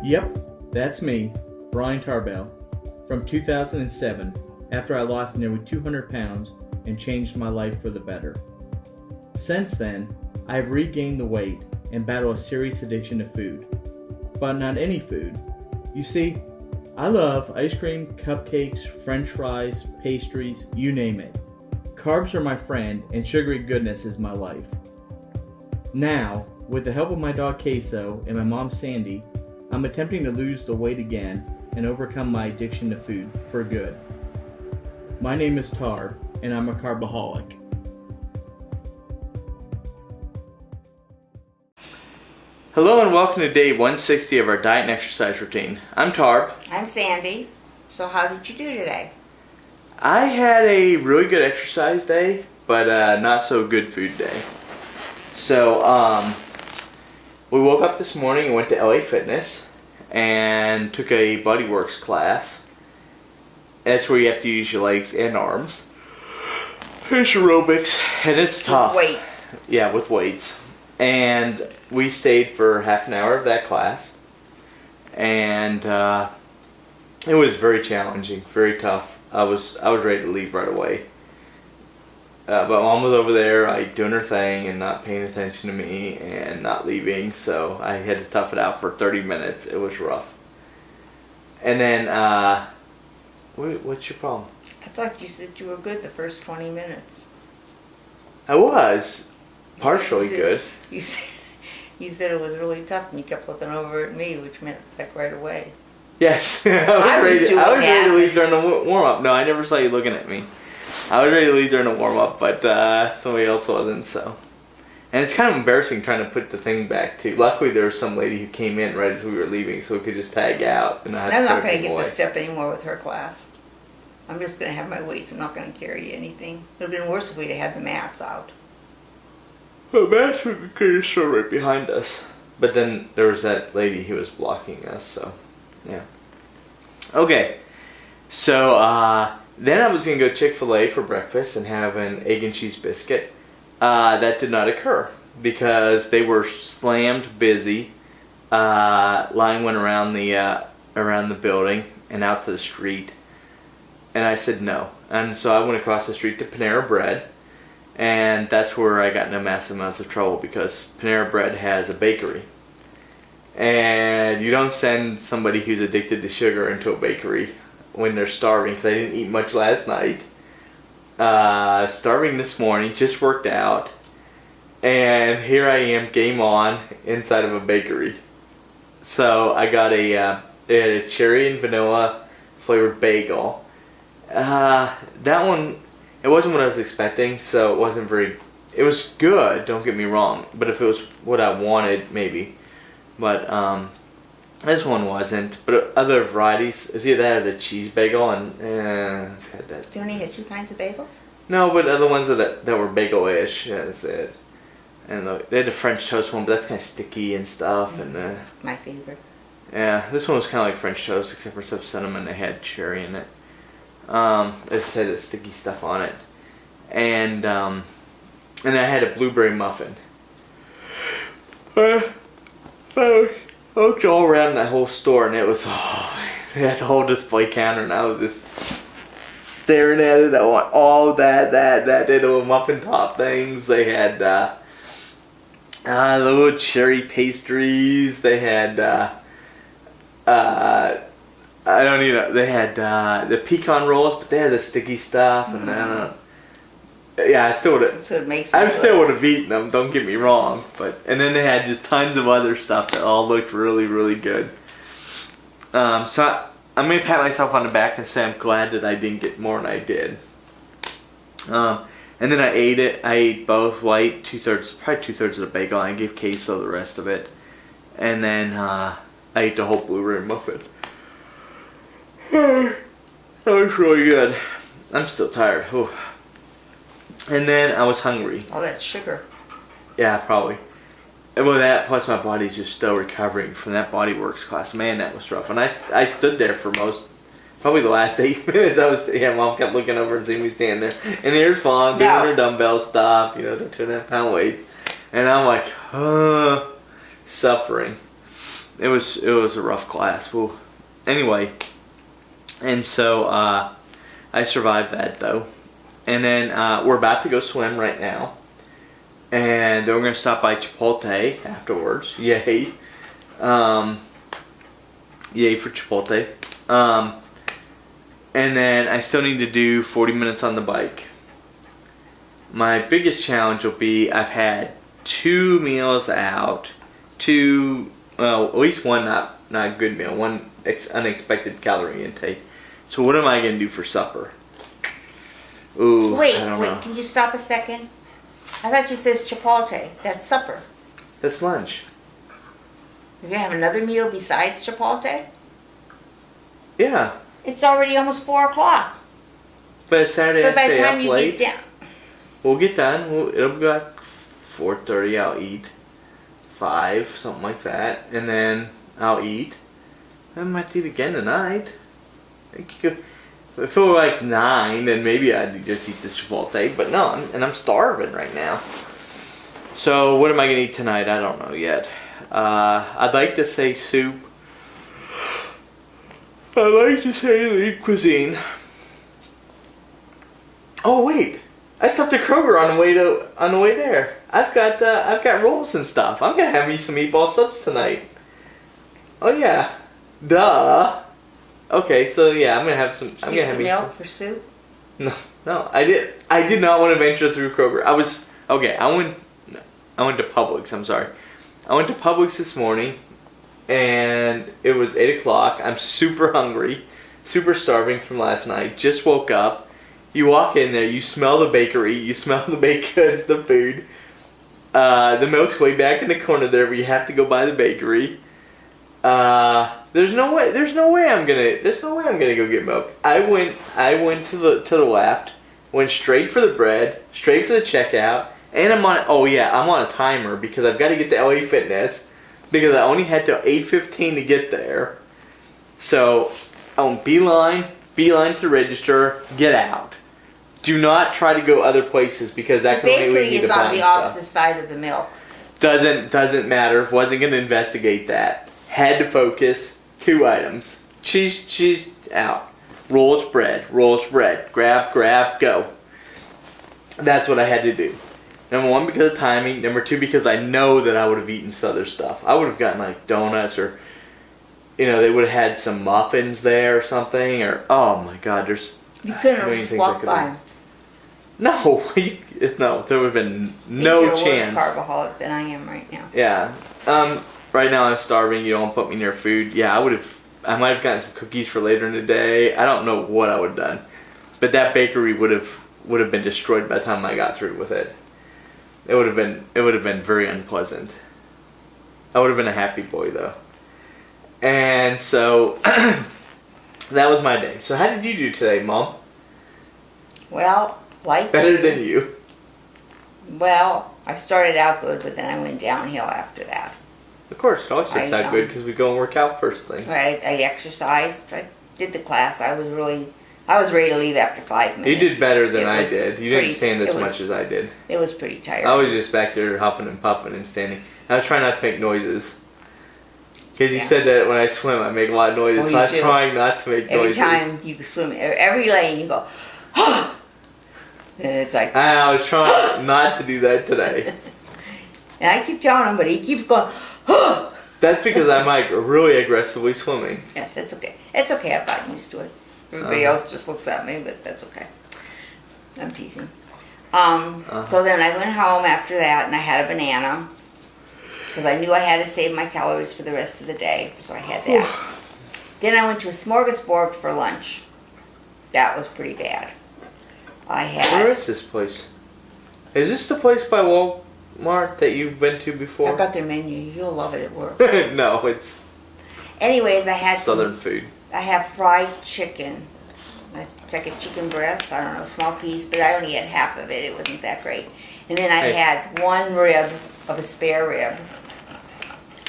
Yep, that's me, Brian Tarb, from 2007, after I lost nearly 200 pounds and changed my life for the better. Since then, I have regained the weight and battle a serious addiction to food. But not any food. You see, I love ice cream, cupcakes, french fries, pastries, you name it. Carbs are my friend and sugary goodness is my life. Now, with the help of my dog Queso and my mom Sandy, I'm attempting to lose the weight again and overcome my addiction to food for good. My name is Tarb, and I'm a carbaholic. Hello and welcome to day 160 of our diet and exercise routine. I'm Tarb. I'm Sandy. So how did you do today? I had a really good exercise day, but not so good food day. So, we woke up this morning and went to LA Fitness and took a Bodyworks class. That's where you have to use your legs and arms. It's aerobics, and it's tough. With weights. Yeah, with weights. And we stayed for half an hour of that class. And it was very challenging, very tough. I was ready to leave right away. But Mom was over there, doing her thing and not paying attention to me and not leaving. So I had to tough it out for 30 minutes. It was rough. And then, what's your problem? I thought you said you were good the first 20 minutes. I was partially good. You said it was really tough, and you kept looking over at me, which meant like right away. Yes, I was ready to leave during the warm-up. No, I never saw you looking at me. I was ready to leave during the warm-up, but somebody else wasn't, so. And it's kind of embarrassing trying to put the thing back, too. Luckily, there was some lady who came in right as we were leaving, so we could just tag out. And I'm not going to get the step anymore with her class. I'm just going to have my weights. I'm not going to carry anything. It would have been worse if we'd had the mats out. The mats were just right behind us. But then there was that lady who was blocking us, so, yeah. Okay, so, then I was going to go Chick-fil-A for breakfast and have an egg and cheese biscuit. That did not occur because they were slammed busy. Line went around the building and out to the street. And I said no. And so I went across the street to Panera Bread. And that's where I got into massive amounts of trouble because Panera Bread has a bakery. And you don't send somebody who's addicted to sugar into a bakery when they're starving, because I didn't eat much last night. Starving this morning, just worked out. And here I am, game on, inside of a bakery. So I got they had a cherry and vanilla flavored bagel. That one, it wasn't what I was expecting, so it wasn't it was good, don't get me wrong, but if it was what I wanted, maybe. But, this one wasn't, but other varieties, is either that or the cheese bagel, and, I've had that. Do you only have two kinds of bagels? No, but other ones that were bagel-ish, that's it. And they had the French toast one, but that's kind of sticky and stuff, and, my favorite. Yeah, this one was kind of like French toast, except for some cinnamon, they had cherry in it. It had the sticky stuff on it. And I had a blueberry muffin. I looked all around that whole store, and it was, they had the whole display counter, and I was just staring at it. I want all that. They had little muffin top things. They had the little cherry pastries. They had, they had the pecan rolls, but they had the sticky stuff, and I don't know. Yeah, I still would have. So it makes I still would have eaten them. Don't get me wrong, and then they had just tons of other stuff that all looked really, really good. So I'm gonna pat myself on the back and say I'm glad that I didn't get more than I did. And then I ate it. I ate both white, probably 2/3 of the bagel. And I gave Queso the rest of it, and then I ate the whole blueberry muffin. That was really good. I'm still tired. Whew. And then I was hungry. Oh, that's sugar. Yeah, probably. Well, that plus my body's just still recovering from that Bodyworks class. Man, that was rough. And I stood there for probably the last 8 minutes. Mom kept looking over and seeing me stand there. And here's Mom doing her dumbbell stuff, the 2.5 pound weights. And I'm like, suffering. it was a rough class. Well, anyway, and so I survived that though, and then we're about to go swim right now, and then we're gonna stop by Chipotle afterwards. Yay, yay for Chipotle. And then I still need to do 40 minutes on the bike. My biggest challenge will be I've had 2 meals out, at least one not a good meal, one unexpected calorie intake. So what am I going to do for supper? Ooh, Wait, I don't know. can you stop a second? I thought you said Chipotle. That's supper. That's lunch. You're going to have another meal besides Chipotle? Yeah, It's already almost 4 o'clock. but it's Saturday. But I by stay the time up you late. get down, We'll get done. It'll be like 4:30. I'll eat 5, something like that, and then I'll eat. I might eat again tonight. If it were like 9, then maybe I'd just eat the Chipotle. But no, I'm starving right now. So what am I gonna eat tonight? I don't know yet. I'd like to say soup. I'd like to say lean cuisine. Oh wait, I stopped at Kroger on the way there. I've got rolls and stuff. I'm gonna have me some meatball subs tonight. Oh yeah, duh. Okay, so yeah, I'm gonna have some. I'm get gonna have some me milk some. for soup. No, I did not want to venture through Kroger. I went to Publix. I'm sorry. I went to Publix this morning, and it was 8 o'clock. I'm super hungry, super starving from last night. Just woke up. You walk in there, you smell the bakery, you smell the baked goods, the food. The milk's way back in the corner there, where you have to go by the bakery. There's no way I'm gonna go get milk. I went to the left, went straight for the bread, straight for the checkout, and I'm on a timer because I've got to get to LA Fitness because I only had till 8:15 to get there. So I went beeline to register, get out. Do not try to go other places because that The can only lead bakery me to is on buying the stuff. opposite side of the milk. Doesn't matter. Wasn't going to investigate that. Had to focus. 2 items. Cheese out. Rolls bread. Grab, go. That's what I had to do. Number 1, because of timing. Number 2, because I know that I would have eaten some other stuff. I would have gotten like donuts or, they would have had some muffins there or something. Or, oh my God, there's You a couldn't million have things I walked could by have. him. No, there would have been no You're chance. a worse carbaholic than I am right now. Yeah. Right now I'm starving. You don't put me near food. Yeah, I might have gotten some cookies for later in the day. I don't know what I would have done. But that bakery would have been destroyed by the time I got through with it. It would have been very unpleasant. I would have been a happy boy though. And so that was my day. So how did you do today, Mom? Well, like Better you. than you. Well, I started out good, but then I went downhill after that. Of course, it always starts out good because we go and work out first thing. I exercised. I did the class. I was ready to leave after 5 minutes. You did better than It I was did. You pretty- didn't stand as it was- much as I did. It was pretty tired. I was just back there huffing and puffing and standing. I was trying not to make noises. Because you Yeah. said that when I swim, I make a lot of noises. Oh, so I was you do. trying not to make Every noises. time you swim, every lane you go, and it's like, I was trying not to do that today. and I keep telling him, but he keeps going, That's because I'm like really aggressively swimming. Yes, that's okay. It's okay. I've gotten used to it. Everybody else just looks at me, but that's okay. I'm teasing. So then I went home after that, and I had a banana because I knew I had to save my calories for the rest of the day, so I had that. Then I went to a smorgasbord for lunch. That was pretty bad. Where is this place? Is this the place by Walmart that you've been to before? I've got their menu. You'll love it at work. No, it's Anyways, I had Southern food. I have fried chicken. It's like a chicken breast. I don't know, a small piece, but I only had half of it. It wasn't that great. And then I had 1 rib of a spare rib.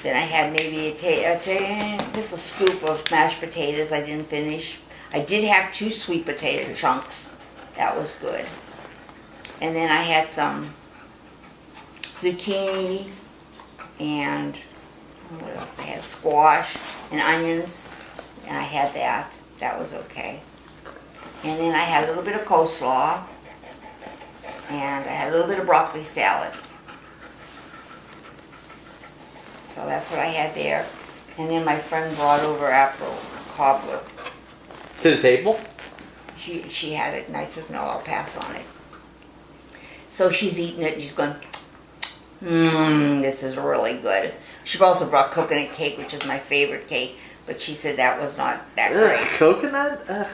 Then I had maybe just a scoop of mashed potatoes I didn't finish. I did have 2 sweet potato chunks. That was good. And then I had some zucchini and what else I had? Squash and onions, and I had that. That was okay. And then I had a little bit of coleslaw, and I had a little bit of broccoli salad. So that's what I had there. And then my friend brought over apple cobbler. To the table? She had it, and I said, no, I'll pass on it. So she's eating it, and she's going, this is really good. She also brought coconut cake, which is my favorite cake, but she said that was not that great. Coconut? Ugh.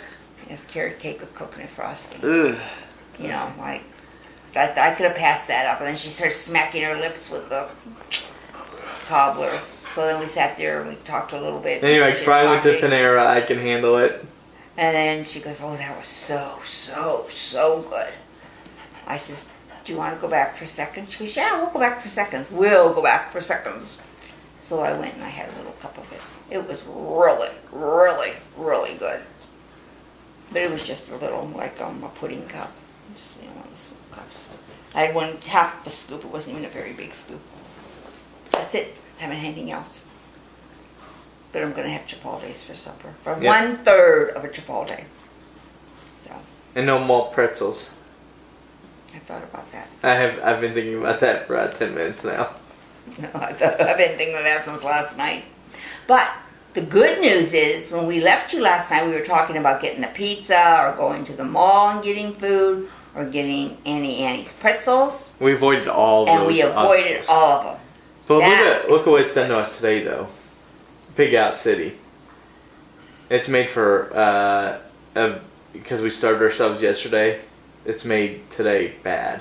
Yes, carrot cake with coconut frosting. Ugh. You know, like, I could have passed that up, and then she started smacking her lips with the cobbler. So then we sat there and we talked a little bit. Anyway, try with the Panera. I can handle it. And then she goes, oh, that was so good. I says, do you want to go back for seconds? She goes, yeah, we'll go back for seconds. We'll go back for seconds. So I went and I had a little cup of it. It was really good. But it was just a little, like a pudding cup. Just one of the scoop cups. I had half the scoop. It wasn't even a very big scoop. That's it. I haven't anything else. But I'm going to have chipotles for supper. For 1/3 of a chipotle. So. And no malt pretzels. I thought about that. I've been thinking about that for about 10 minutes now. No, I've been thinking of that since last night. But the good news is, when we left you last night, we were talking about getting a pizza or going to the mall and getting food or getting Annie's pretzels. We avoided all those. And we avoided all of them. But look at what it's done to us today, though. Pig Out City. It's made for, because we starved ourselves yesterday, it's made today bad.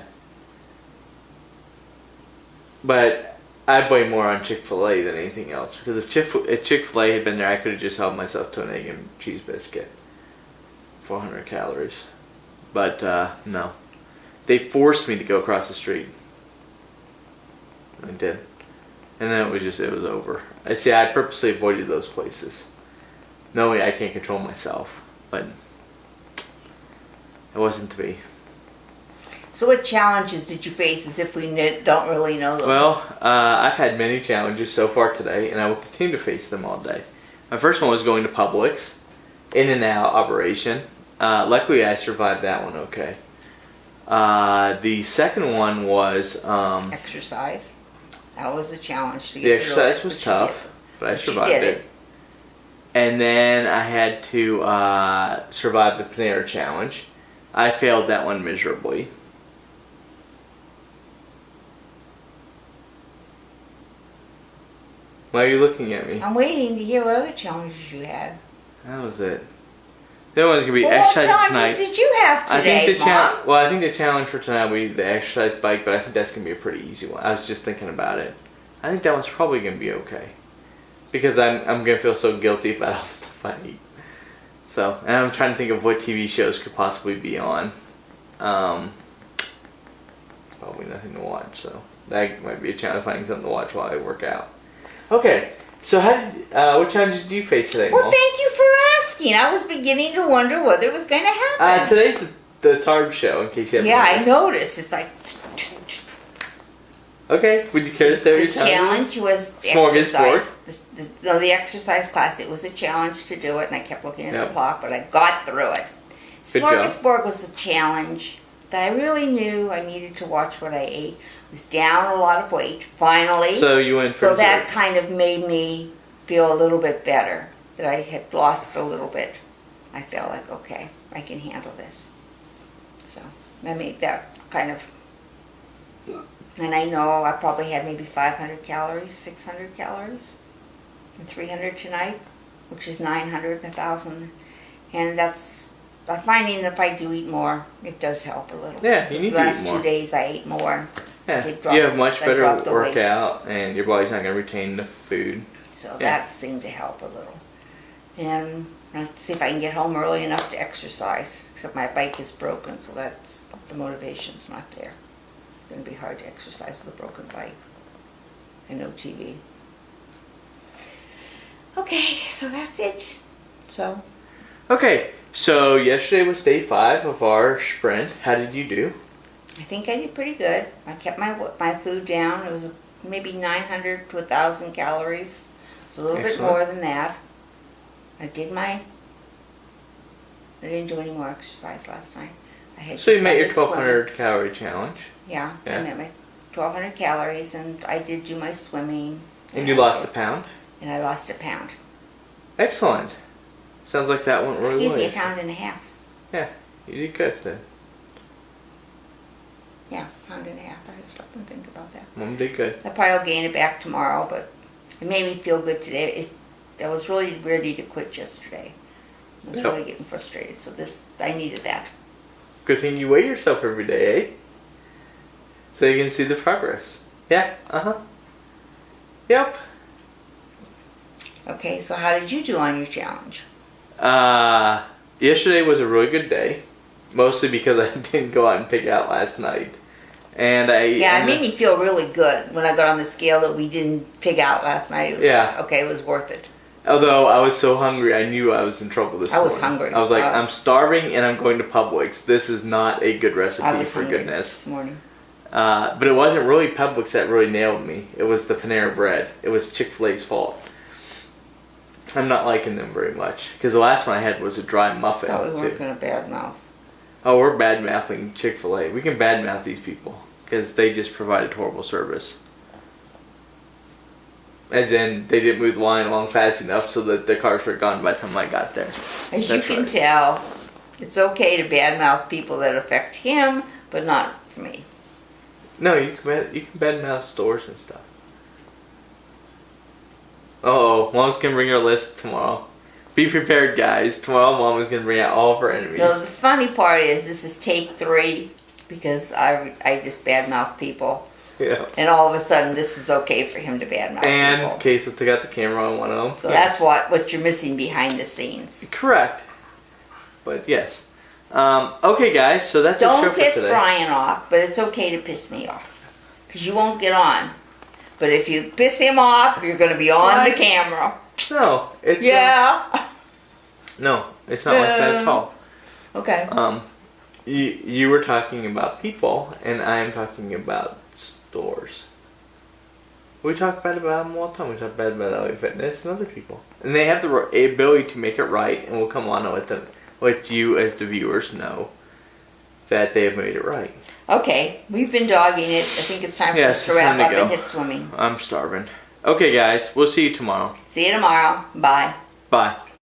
But I blame more on Chick-fil-A than anything else. Because if Chick-fil-A had been there, I could have just helped myself to an egg and cheese biscuit. 400 calories. But, no. They forced me to go across the street. I did. And then it was over. I purposely avoided those places. Knowing I can't control myself. But it wasn't to be. So what challenges did you face as if we don't really know them? Well, I've had many challenges so far today, and I will continue to face them all day. My first one was going to Publix. In and out operation. Luckily I survived that one okay. The second one was... exercise. That was a challenge to get the exercise was tough, but I survived it. And then I had to survive the Panera challenge. I failed that one miserably. Why are you looking at me? I'm waiting to hear what other challenges you had. That was it. The other one's gonna be exercise tonight. What tonight. challenges did you have today, I think the challenge for tonight will be the exercise bike, but I think that's gonna be a pretty easy one. I was just thinking about it. I think that one's probably gonna be okay, because I'm gonna feel so guilty about all the stuff I eat. So, and I'm trying to think of what TV shows could possibly be on. Probably nothing to watch, so that might be a challenge, finding something to watch while I work out. Okay, so what challenges did you face today, Well, Mom? thank you for asking. I was beginning to wonder whether it was going to happen. Today's the Tarb show, in case you haven't noticed. I noticed. It's like... Okay, would you care to say what your challenge was the Smorgasbord. exercise. The exercise class. It was a challenge to do it, and I kept looking at the clock, but I got through it. Good job. Smorgasbord was a challenge that I really knew I needed to watch what I ate. I was down a lot of weight, finally. So you went So that kind of made me feel a little bit better, that I had lost a little bit. I felt like, okay, I can handle this. So I made that kind of... And I know I probably had maybe 500 calories, 600 calories, and 300 tonight, which is 900, 1,000. And that's, I'm finding if I do eat more, it does help a little. Yeah, you need to eat more. The last 2 days I ate more. Yeah, you have much better workout, and your body's not going to retain the food. So that seemed to help a little. And I'll see if I can get home early enough to exercise, except my bike is broken, so that's, the motivation's not there. It's going to be hard to exercise with a broken bike and no TV. Okay, so that's it. So. Okay, so yesterday was day 5 of our sprint. How did you do? I think I did pretty good. I kept my food down. It was maybe 900 to 1,000 calories. It's a little bit Excellent. more than that. I didn't do any more exercise last night. I had So you just met your started swimming. 1,200 calorie challenge. Yeah, Yeah. I met my 1,200 calories, and I did do my swimming. And you lost a pound? And I lost a pound. Excellent. Sounds like that went really well. Excuse me, a pound and a half. Yeah, you did good then. Yeah, pound and a half. I had to stop and think about that. Mom did good. I probably will gain it back tomorrow, but it made me feel good today. I was really ready to quit yesterday. I was Yep. really getting frustrated, so I needed that. Good thing you weigh yourself every day, eh? So you can see the progress. Yeah, Yep. Okay, so how did you do on your challenge? Yesterday was a really good day. Mostly because I didn't go out and pick out last night. And it made me feel really good when I got on the scale that we didn't pig out last night. It was like, okay, it was worth it. Although I was so hungry, I knew I was in trouble this morning. I was hungry. I was like, I'm starving and I'm going to Publix. This is not a good recipe, for goodness. This morning. But it wasn't really Publix that really nailed me. It was the Panera Bread. It was Chick-fil-A's fault. I'm not liking them very much. Because the last one I had was a dry muffin. I thought we weren't going to badmouth. Oh, we're bad-mouthing Chick-fil-A. We can bad-mouth these people. Because they just provided horrible service. As in, they didn't move the line along fast enough so that the cars were gone by the time I got there. As you can tell, it's okay to badmouth people that affect him, but not for me. No, you can badmouth stores and stuff. Uh-oh, Mom's going to bring her list tomorrow. Be prepared, guys. Tomorrow, Mom is going to bring out all of her enemies. No, the funny part is this is take 3 because I just badmouth people. Yeah. And all of a sudden, this is okay for him to badmouth and people. Casey took out the camera on one of them. So that's what you're missing behind the scenes. Correct. But yes. Okay, guys, so that's our show Don't for piss today. Brian off, but it's okay to piss me off. Because you won't get on. But if you piss him off, you're going to be on the camera. No, it's Yeah. no, it's not like that at all. Okay. You were talking about people, and I am talking about stores. We talk bad about them all the time. We talk bad about LA Fitness and other people, and they have the ability to make it right, and we'll come on and let you as the viewers know that they have made it right. Okay, we've been dogging it. I think it's time for us to wrap up and hit swimming. I'm starving. Okay, guys, we'll see you tomorrow. See you tomorrow. Bye. Bye.